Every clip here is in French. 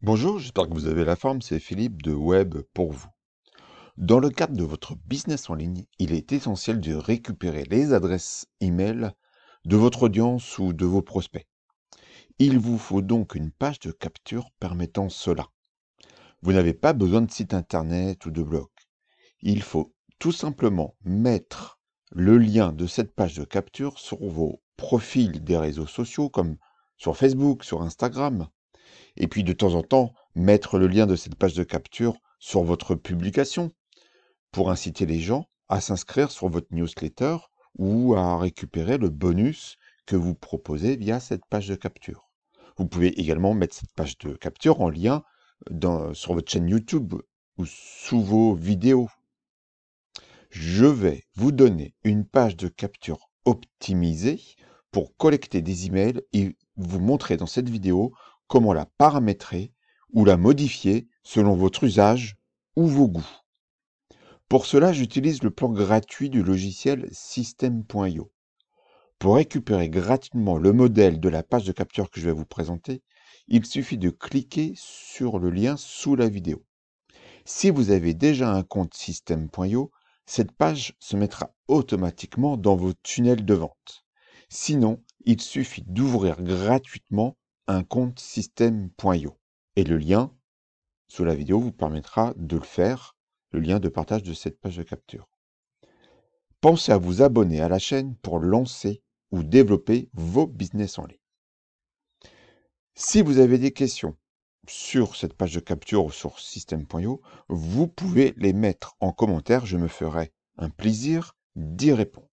Bonjour, j'espère que vous avez la forme, c'est Philippe de Web pour vous. Dans le cadre de votre business en ligne, il est essentiel de récupérer les adresses email de votre audience ou de vos prospects. Il vous faut donc une page de capture permettant cela. Vous n'avez pas besoin de site internet ou de blog. Il faut tout simplement mettre le lien de cette page de capture sur vos profils des réseaux sociaux comme sur Facebook, sur Instagram. Et puis de temps en temps, mettre le lien de cette page de capture sur votre publication pour inciter les gens à s'inscrire sur votre newsletter ou à récupérer le bonus que vous proposez via cette page de capture. Vous pouvez également mettre cette page de capture en lien sur votre chaîne YouTube ou sous vos vidéos. Je vais vous donner une page de capture optimisée pour collecter des emails et vous montrer dans cette vidéo comment la paramétrer ou la modifier selon votre usage ou vos goûts. Pour cela, j'utilise le plan gratuit du logiciel System.io. Pour récupérer gratuitement le modèle de la page de capture que je vais vous présenter, il suffit de cliquer sur le lien sous la vidéo. Si vous avez déjà un compte System.io, cette page se mettra automatiquement dans vos tunnels de vente. Sinon, il suffit d'ouvrir gratuitement un compte System.io. Et le lien sous la vidéo vous permettra de le faire, le lien de partage de cette page de capture. Pensez à vous abonner à la chaîne pour lancer ou développer vos business en ligne. Si vous avez des questions sur cette page de capture ou sur System.io, vous pouvez les mettre en commentaire, je me ferai un plaisir d'y répondre.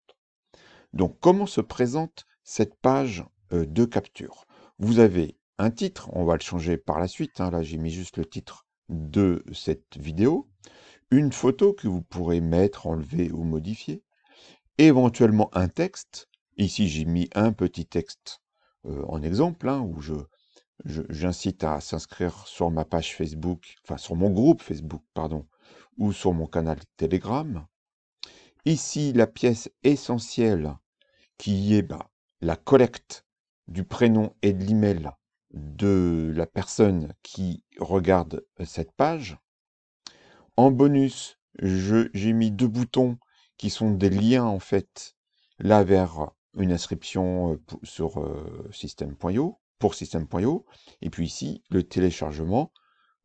Donc, comment se présente cette page de capture? Vous avez un titre, on va le changer par la suite, là j'ai mis juste le titre de cette vidéo, une photo que vous pourrez mettre, enlever ou modifier, éventuellement un texte. Ici, j'ai mis un petit texte en exemple, où j'incite à s'inscrire sur ma page Facebook, enfin sur mon groupe Facebook, pardon, ou sur mon canal Telegram. Ici, la pièce essentielle qui est la collecte du prénom et de l'email de la personne qui regarde cette page. En bonus, j'ai mis deux boutons qui sont des liens en fait, là vers une inscription sur System.io, pour System.io, et puis ici le téléchargement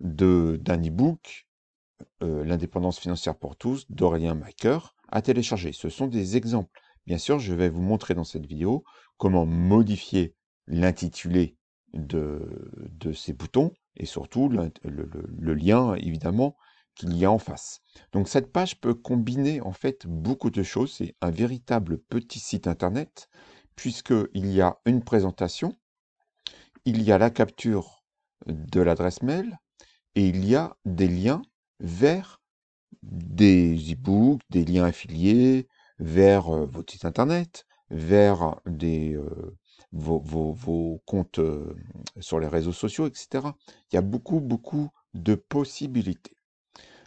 d'un e-book, L'indépendance financière pour tous, d'Aurélien Maker, à télécharger. Ce sont des exemples. Bien sûr, je vais vous montrer dans cette vidéo comment modifier l'intitulé de ces boutons et surtout le lien, évidemment, qu'il y a en face. Donc cette page peut combiner en fait beaucoup de choses. C'est un véritable petit site internet puisqu'il y a une présentation, il y a la capture de l'adresse mail et il y a des liens vers des e-books, des liens affiliés, vers votre site internet, vers vos comptes sur les réseaux sociaux, etc. Il y a beaucoup, beaucoup de possibilités.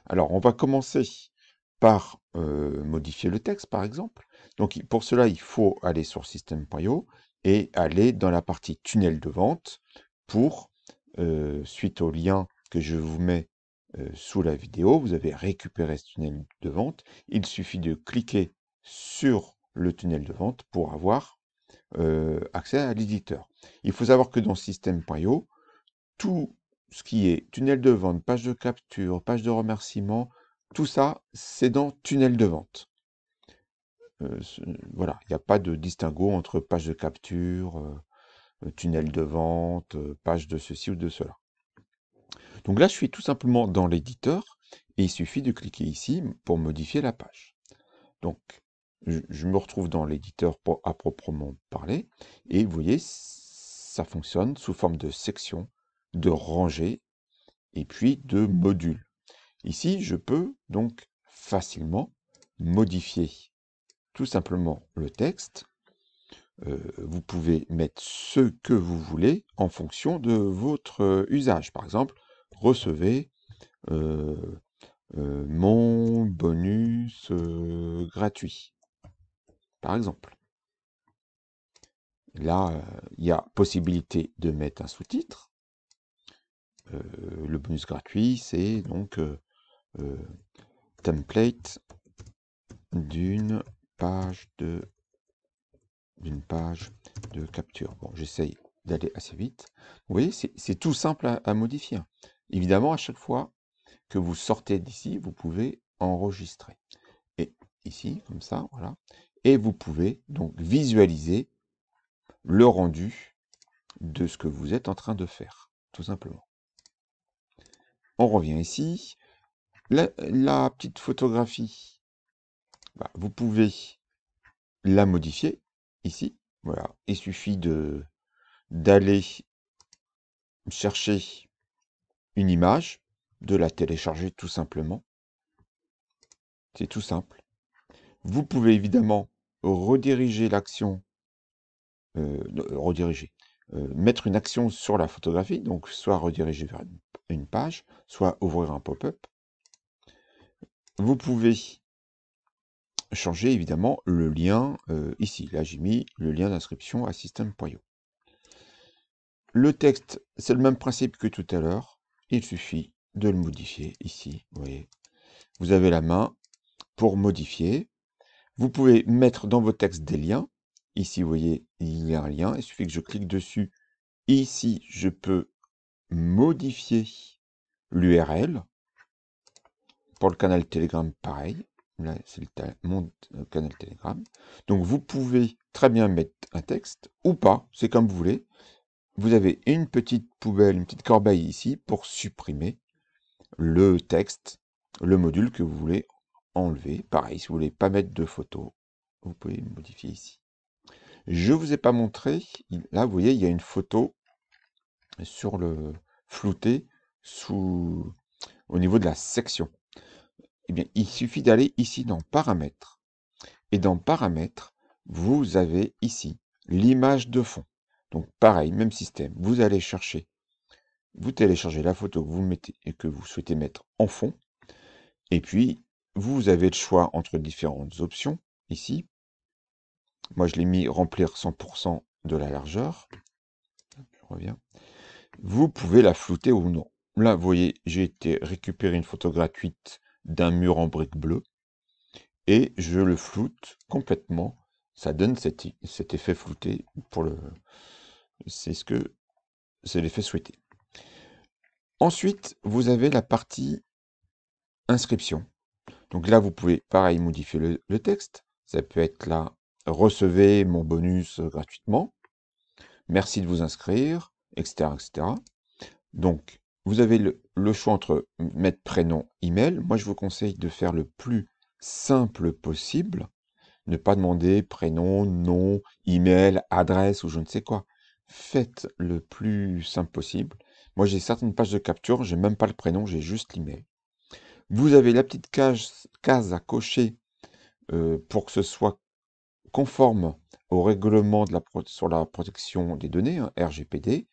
Alors, on va commencer par modifier le texte, par exemple. Donc, pour cela, il faut aller sur System.io et aller dans la partie tunnel de vente pour, suite au lien que je vous mets sous la vidéo, vous avez récupéré ce tunnel de vente. Il suffit de cliquer sur le tunnel de vente pour avoir accès à l'éditeur. Il faut savoir que dans System.io, tout ce qui est tunnel de vente, page de capture, page de remerciement, tout ça, c'est dans tunnel de vente. Voilà, il n'y a pas de distinguo entre page de capture, tunnel de vente, page de ceci ou de cela. Donc là, je suis tout simplement dans l'éditeur et il suffit de cliquer ici pour modifier la page. Donc, je me retrouve dans l'éditeur à proprement parler et vous voyez, ça fonctionne sous forme de section, de rangée et puis de modules. Ici, je peux donc facilement modifier tout simplement le texte. Vous pouvez mettre ce que vous voulez en fonction de votre usage. Par exemple, recevez mon bonus gratuit, par exemple. Là, il y a possibilité de mettre un sous-titre. le bonus gratuit, c'est donc template d'une page de capture. Bon, j'essaye d'aller assez vite. Vous voyez, c'est tout simple à modifier. Évidemment, à chaque fois que vous sortez d'ici, vous pouvez enregistrer. Et ici, comme ça, voilà. Et vous pouvez donc visualiser le rendu de ce que vous êtes en train de faire, tout simplement. On revient ici. La petite photographie, vous pouvez la modifier ici. Voilà, il suffit d'aller chercher une image, de la télécharger tout simplement. C'est tout simple. Vous pouvez évidemment rediriger l'action, mettre une action sur la photographie, donc soit rediriger vers une page, soit ouvrir un pop-up. Vous pouvez changer évidemment le lien ici. Là, j'ai mis le lien d'inscription à system.io. Le texte, c'est le même principe que tout à l'heure. Il suffit de le modifier ici. Vous voyez, vous avez la main pour modifier. Vous pouvez mettre dans vos textes des liens. Ici, vous voyez, il y a un lien. Il suffit que je clique dessus. Ici, je peux modifier l'URL. Pour le canal Telegram, pareil. Là, c'est mon canal Telegram. Donc, vous pouvez très bien mettre un texte ou pas. C'est comme vous voulez. Vous avez une petite poubelle, une petite corbeille ici pour supprimer le texte, le module que vous voulez enlever. Pareil, si vous voulez pas mettre de photos, vous pouvez modifier ici. Je ne vous ai pas montré, là vous voyez, il y a une photo sur le flouté au niveau de la section. Eh bien, il suffit d'aller ici dans Paramètres. Et dans Paramètres, vous avez ici l'image de fond. Donc pareil, même système. Vous allez chercher, vous téléchargez la photo que vous mettez et que vous souhaitez mettre en fond. Et puis, vous avez le choix entre différentes options ici. Moi, je l'ai mis remplir 100% de la largeur. Je reviens. Vous pouvez la flouter ou non. Là, vous voyez, j'ai été récupérer une photo gratuite d'un mur en brique bleue et je le floute complètement. Ça donne cet effet flouté c'est l'effet souhaité. Ensuite, vous avez la partie inscription. Donc là, vous pouvez, pareil, modifier le texte. Ça peut être là, recevez mon bonus gratuitement. Merci de vous inscrire, etc., etc. Donc, vous avez le choix entre mettre prénom, email. Moi, je vous conseille de faire le plus simple possible. Ne pas demander prénom, nom, email, adresse ou je ne sais quoi. Faites le plus simple possible. Moi, j'ai certaines pages de capture, j'ai même pas le prénom, j'ai juste l'email. Vous avez la petite case à cocher pour que ce soit conforme au règlement sur la protection des données, hein, RGPD,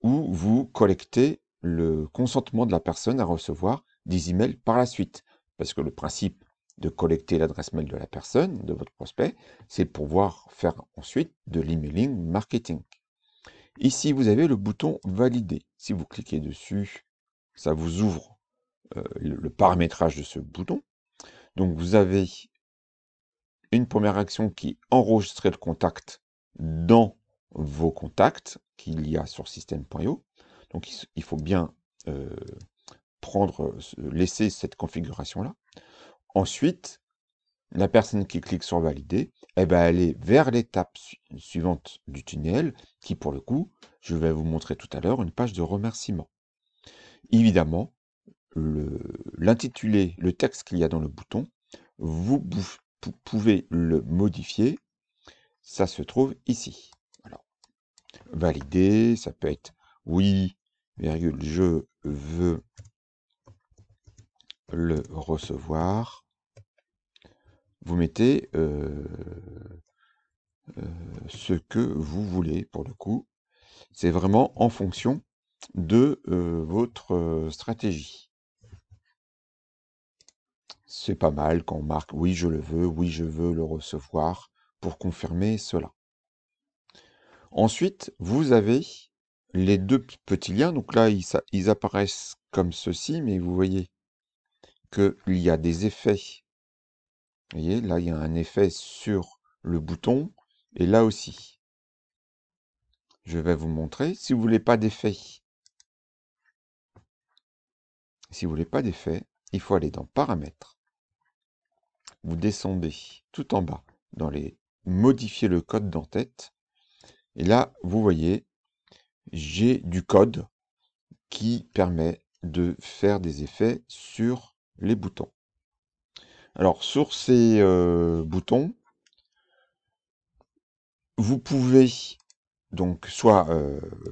où vous collectez le consentement de la personne à recevoir des emails par la suite. Parce que le principe de collecter l'adresse mail de la personne, de votre prospect, c'est pour pouvoir faire ensuite de l'emailing marketing. Ici, vous avez le bouton valider. Si vous cliquez dessus, ça vous ouvre le paramétrage de ce bouton. Donc, vous avez une première action qui est enregistrer le contact dans vos contacts qu'il y a sur system.io. Donc, il faut bien laisser cette configuration-là. Ensuite, la personne qui clique sur valider, elle va aller vers l'étape suivante du tunnel, qui pour le coup, je vais vous montrer tout à l'heure, une page de remerciement. Évidemment, l'intitulé, le texte qu'il y a dans le bouton, vous pouvez le modifier. Ça se trouve ici. Alors, valider, ça peut être oui, virgule, je veux le recevoir. Vous mettez ce que vous voulez pour le coup. C'est vraiment en fonction de votre stratégie. C'est pas mal quand on marque oui je le veux, oui je veux le recevoir pour confirmer cela. Ensuite, vous avez les deux petits liens. Donc là, ils apparaissent comme ceci, mais vous voyez qu'il y a des effets. Vous voyez, là, il y a un effet sur le bouton, et là aussi. Je vais vous montrer. Si vous voulez pas d'effet, il faut aller dans Paramètres. Vous descendez tout en bas dans les Modifier le code d'en-tête. Et là, vous voyez, j'ai du code qui permet de faire des effets sur les boutons. Alors, sur ces boutons, vous pouvez donc soit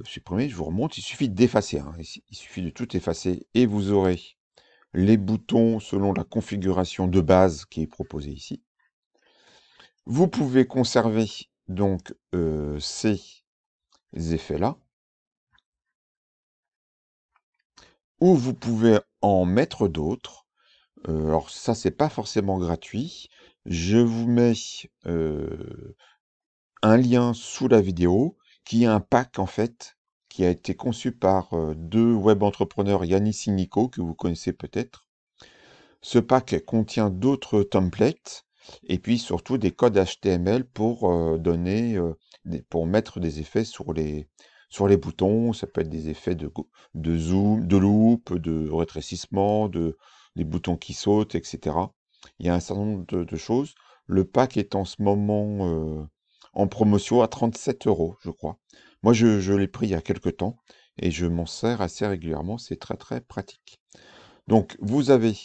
supprimer, je vous remonte, il suffit d'effacer, hein, il suffit de tout effacer et vous aurez les boutons selon la configuration de base qui est proposée ici. Vous pouvez conserver donc ces effets-là, ou vous pouvez en mettre d'autres. Alors ça, c'est pas forcément gratuit. Je vous mets un lien sous la vidéo qui est un pack en fait qui a été conçu par deux web entrepreneurs, Yanis et Nico, que vous connaissez peut-être. Ce pack contient d'autres templates et puis surtout des codes HTML pour pour mettre des effets sur les boutons. Ça peut être des effets de zoom, de loupe, de rétrécissement, des boutons qui sautent, etc. Il y a un certain nombre de choses. Le pack est en ce moment en promotion à 37 €, je crois. Moi, je l'ai pris il y a quelques temps et je m'en sers assez régulièrement. C'est très très pratique. Donc, vous avez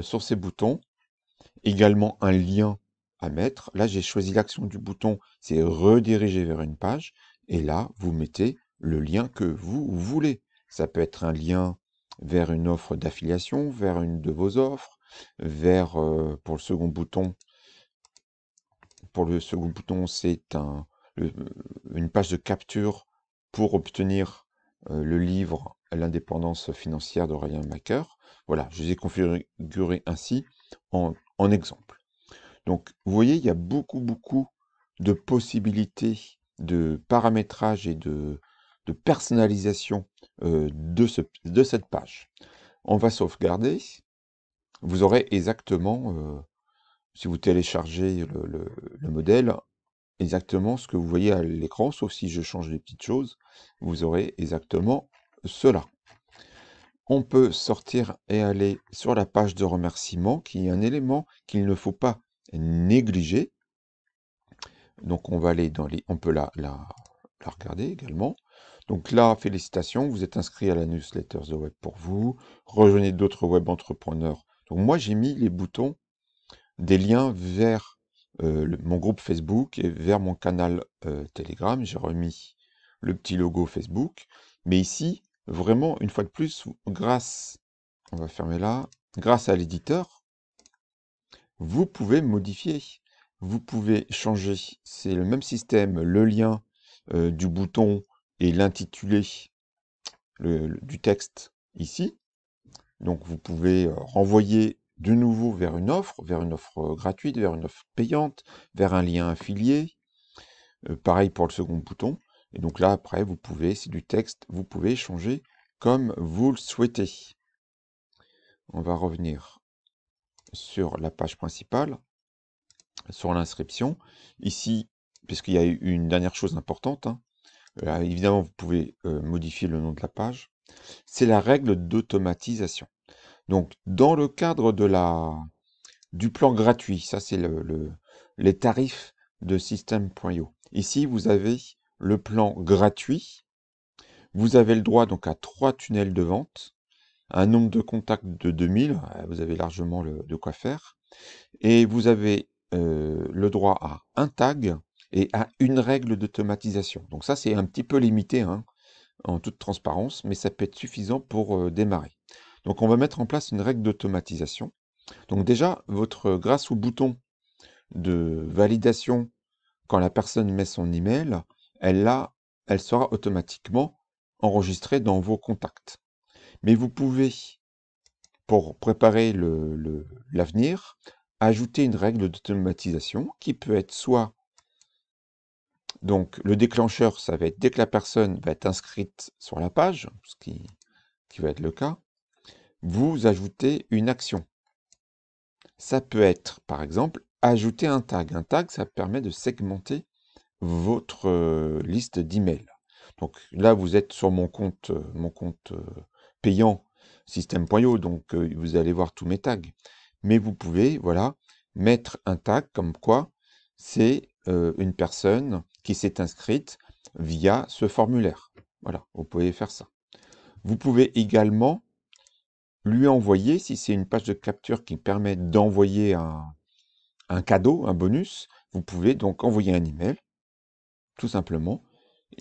sur ces boutons également un lien à mettre. Là, j'ai choisi l'action du bouton, c'est rediriger vers une page. Et là, vous mettez le lien que vous voulez. Ça peut être un lien vers une offre d'affiliation, vers une de vos offres, vers, pour le second bouton, c'est une page de capture pour obtenir le livre L'indépendance financière d'Aurélien Macker. Voilà, je les ai configurés ainsi en exemple. Donc, vous voyez, il y a beaucoup, beaucoup de possibilités de paramétrage et de personnalisation de cette page. On va sauvegarder. Vous aurez exactement, si vous téléchargez le modèle, exactement ce que vous voyez à l'écran, sauf si je change les petites choses, vous aurez exactement cela. On peut sortir et aller sur la page de remerciement, qui est un élément qu'il ne faut pas négliger. Donc on va aller on peut la regarder également. Donc là, félicitations, vous êtes inscrit à la newsletter The Web pour vous, rejoignez d'autres web entrepreneurs. Donc moi, j'ai mis les boutons, des liens vers mon groupe Facebook et vers mon canal Telegram. J'ai remis le petit logo Facebook. Mais ici, vraiment, une fois de plus, on va fermer là, grâce à l'éditeur, vous pouvez modifier. Vous pouvez changer, c'est le même système, le lien du bouton et l'intitulé du texte ici. Donc vous pouvez renvoyer de nouveau vers une offre gratuite, vers une offre payante, vers un lien affilié. Pareil pour le second bouton. Et donc là, après, vous pouvez, c'est du texte, vous pouvez changer comme vous le souhaitez. On va revenir sur la page principale, sur l'inscription. Ici, puisqu'il y a une dernière chose importante, hein, évidemment, vous pouvez modifier le nom de la page. C'est la règle d'automatisation. Donc, dans le cadre du plan gratuit, ça c'est les tarifs de System.io. Ici, vous avez le plan gratuit. Vous avez le droit donc à 3 tunnels de vente, un nombre de contacts de 2000, vous avez largement de quoi faire. Et vous avez le droit à un tag et à une règle d'automatisation. Donc ça, c'est un petit peu limité, hein, en toute transparence, mais ça peut être suffisant pour démarrer. Donc on va mettre en place une règle d'automatisation. Donc déjà, grâce au bouton de validation, quand la personne met son email, elle sera automatiquement enregistrée dans vos contacts. Mais vous pouvez, pour préparer l'avenir, ajouter une règle d'automatisation qui peut être soit Donc, le déclencheur, ça va être dès que la personne va être inscrite sur la page, ce qui va être le cas, vous ajoutez une action. Ça peut être, par exemple, ajouter un tag. Un tag, ça permet de segmenter votre liste d'emails. Donc là, vous êtes sur mon compte payant système.io, donc vous allez voir tous mes tags. Mais vous pouvez, voilà, mettre un tag comme quoi c'est une personne qui s'est inscrite via ce formulaire. Voilà, vous pouvez faire ça. Vous pouvez également lui envoyer, si c'est une page de capture qui permet d'envoyer un cadeau, un bonus, vous pouvez donc envoyer un email, tout simplement.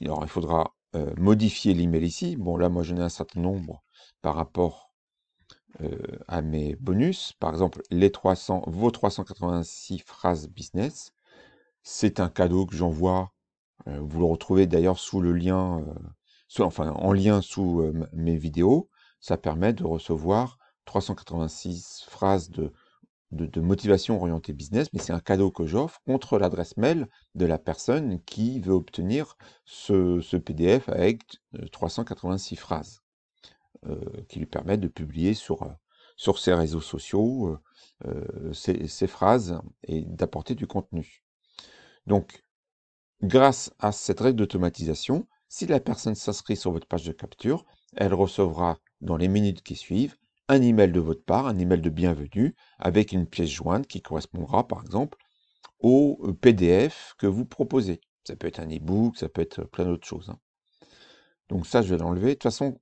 Alors, il faudra modifier l'email ici. Bon, là, moi, j'en ai un certain nombre par rapport à mes bonus. Par exemple, vos 386 phrases business. C'est un cadeau que j'envoie. Vous le retrouvez d'ailleurs sous le lien, enfin, en lien sous mes vidéos. Ça permet de recevoir 386 phrases de motivation orientée business, mais c'est un cadeau que j'offre contre l'adresse mail de la personne qui veut obtenir ce PDF avec 386 phrases, qui lui permettent de publier sur ses réseaux sociaux ces phrases et d'apporter du contenu. Donc, grâce à cette règle d'automatisation, si la personne s'inscrit sur votre page de capture, elle recevra dans les minutes qui suivent un email de votre part, un email de bienvenue, avec une pièce jointe qui correspondra par exemple au PDF que vous proposez. Ça peut être un e-book, ça peut être plein d'autres choses, hein. Donc ça, je vais l'enlever. De toute façon,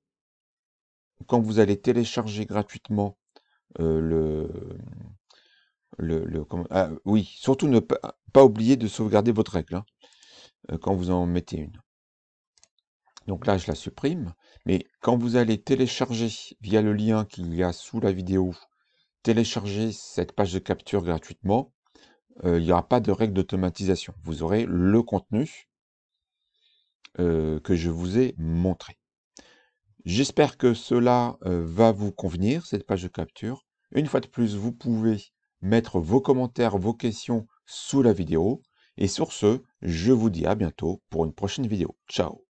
quand vous allez télécharger gratuitement euh, oui, surtout ne pas oublier de sauvegarder votre règle, hein, quand vous en mettez une. Donc là, je la supprime, mais quand vous allez télécharger via le lien qu'il y a sous la vidéo, télécharger cette page de capture gratuitement, il n'y aura pas de règle d'automatisation. Vous aurez le contenu que je vous ai montré. J'espère que cela va vous convenir, cette page de capture. Une fois de plus, vous pouvez mettre vos commentaires, vos questions sous la vidéo. Et sur ce, je vous dis à bientôt pour une prochaine vidéo. Ciao!